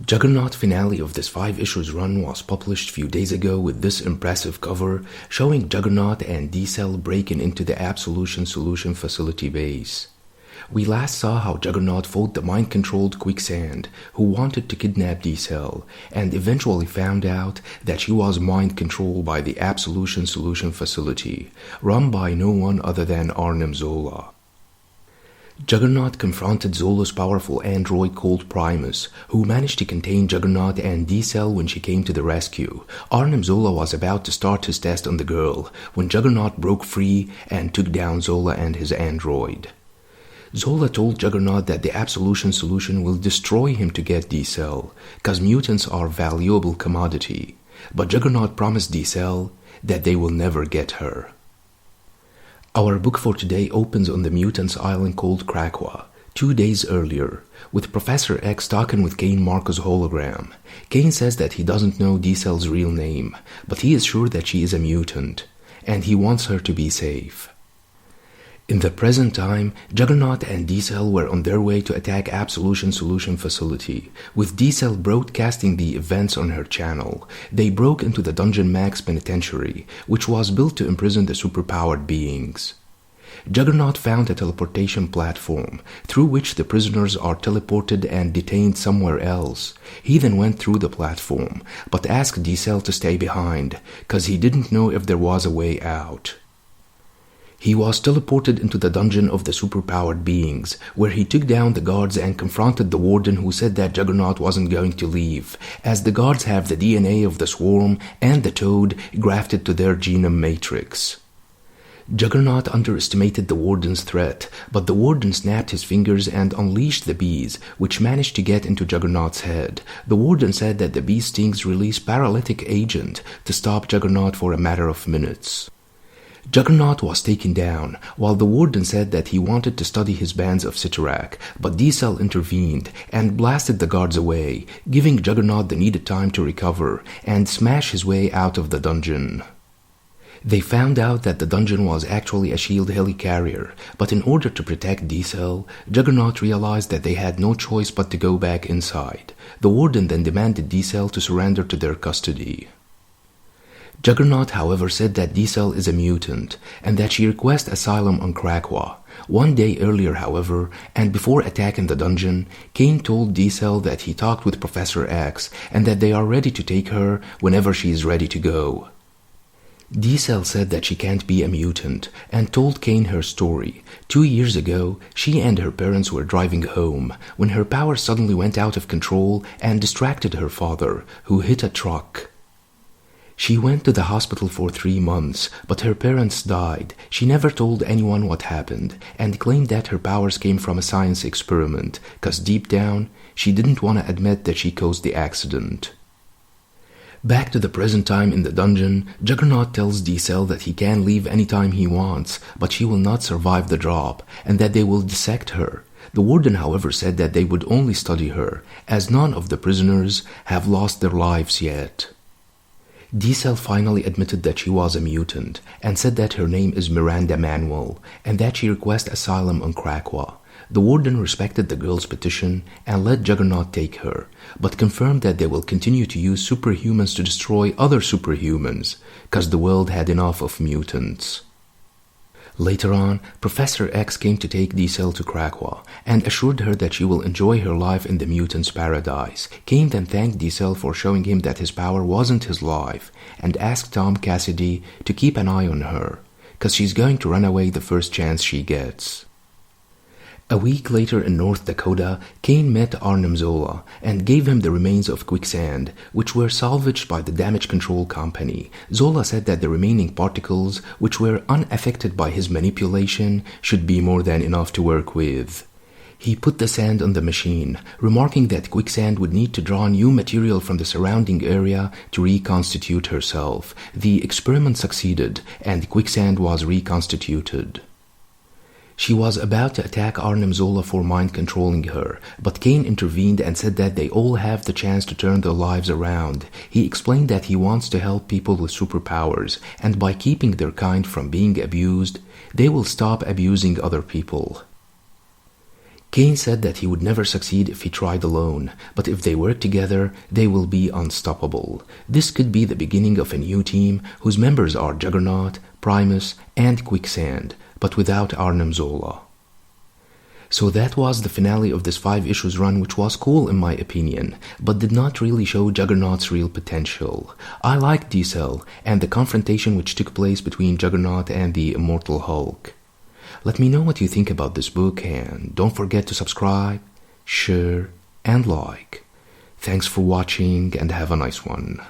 Juggernaut finale of this 5 issues run was published a few days ago with this impressive cover showing Juggernaut and D-Cel breaking into the Absolution Solution facility base. We last saw how Juggernaut fought the mind-controlled Quicksand who wanted to kidnap D-Cel and eventually found out that she was mind-controlled by the Absolution Solution facility, run by no one other than Arnim Zola. Juggernaut confronted Zola's powerful android called Primus, who managed to contain Juggernaut and D-Cel when she came to the rescue. Arnim Zola was about to start his test on the girl when Juggernaut broke free and took down Zola and his android. Zola told Juggernaut that the Absolution Solution will destroy him to get D-Cel, cause mutants are valuable commodity, but Juggernaut promised D-Cel that they will never get her. Our book for today opens on the mutants' island called Krakoa, 2 days earlier, with Professor X talking with Kane Marco's hologram. Kane says that he doesn't know D-Cel's real name, but he is sure that she is a mutant, and he wants her to be safe. In the present time, Juggernaut and D-Cel were on their way to attack Absolution Solution facility, with D-Cel broadcasting the events on her channel. They broke into the Dungeon Max penitentiary, which was built to imprison the superpowered beings. Juggernaut found a teleportation platform, through which the prisoners are teleported and detained somewhere else. He then went through the platform, but asked D-Cel to stay behind, cause he didn't know if there was a way out. He was teleported into the dungeon of the superpowered beings, where he took down the guards and confronted the warden who said that Juggernaut wasn't going to leave, as the guards have the DNA of the Swarm and the Toad grafted to their genome matrix. Juggernaut underestimated the warden's threat, but the warden snapped his fingers and unleashed the bees, which managed to get into Juggernaut's head. The warden said that the bee stings release paralytic agent to stop Juggernaut for a matter of minutes. Juggernaut was taken down, while the warden said that he wanted to study his bands of Cyttorak, but D-Cel intervened and blasted the guards away, giving Juggernaut the needed time to recover and smash his way out of the dungeon. They found out that the dungeon was actually a shield helicarrier, but in order to protect D-Cel, Juggernaut realized that they had no choice but to go back inside. The warden then demanded D-Cel to surrender to their custody. Juggernaut, however, said that D-Cel is a mutant, and that she requests asylum on Krakoa. 1 day earlier, however, and before attacking the dungeon, Kane told D-Cel that he talked with Professor X, and that they are ready to take her whenever she is ready to go. D-Cel said that she can't be a mutant, and told Kane her story. 2 years ago, she and her parents were driving home, when her power suddenly went out of control and distracted her father, who hit a truck. She went to the hospital for 3 months, but her parents died. She never told anyone what happened, and claimed that her powers came from a science experiment, cause deep down, she didn't want to admit that she caused the accident. Back to the present time in the dungeon, Juggernaut tells D-Cel that he can leave anytime he wants, but she will not survive the drop, and that they will dissect her. The warden, however, said that they would only study her, as none of the prisoners have lost their lives yet. D-Cel finally admitted that she was a mutant, and said that her name is Miranda Manuel, and that she requests asylum on Krakoa. The warden respected the girl's petition and let Juggernaut take her, but confirmed that they will continue to use superhumans to destroy other superhumans, cause the world had enough of mutants. Later on, Professor X came to take D-Cel to Krakoa and assured her that she will enjoy her life in the mutants' paradise. Kane then thanked D-Cel for showing him that his power wasn't his life and asked Tom Cassidy to keep an eye on her, cause she's going to run away the first chance she gets. A week later in North Dakota, Kane met Arnim Zola and gave him the remains of Quicksand, which were salvaged by the Damage Control Company. Zola said that the remaining particles, which were unaffected by his manipulation, should be more than enough to work with. He put the sand on the machine, remarking that Quicksand would need to draw new material from the surrounding area to reconstitute herself. The experiment succeeded, and Quicksand was reconstituted. She was about to attack Arnim Zola for mind-controlling her, but Kane intervened and said that they all have the chance to turn their lives around. He explained that he wants to help people with superpowers, and by keeping their kind from being abused, they will stop abusing other people. Kane said that he would never succeed if he tried alone, but if they work together, they will be unstoppable. This could be the beginning of a new team whose members are Juggernaut, Primus, and Quicksand, but without Arnim Zola. So that was the finale of this 5 issues run, which was cool in my opinion, but did not really show Juggernaut's real potential. I liked D-Cel and the confrontation which took place between Juggernaut and the Immortal Hulk. Let me know what you think about this book, and don't forget to subscribe, share, and like. Thanks for watching, and have a nice one.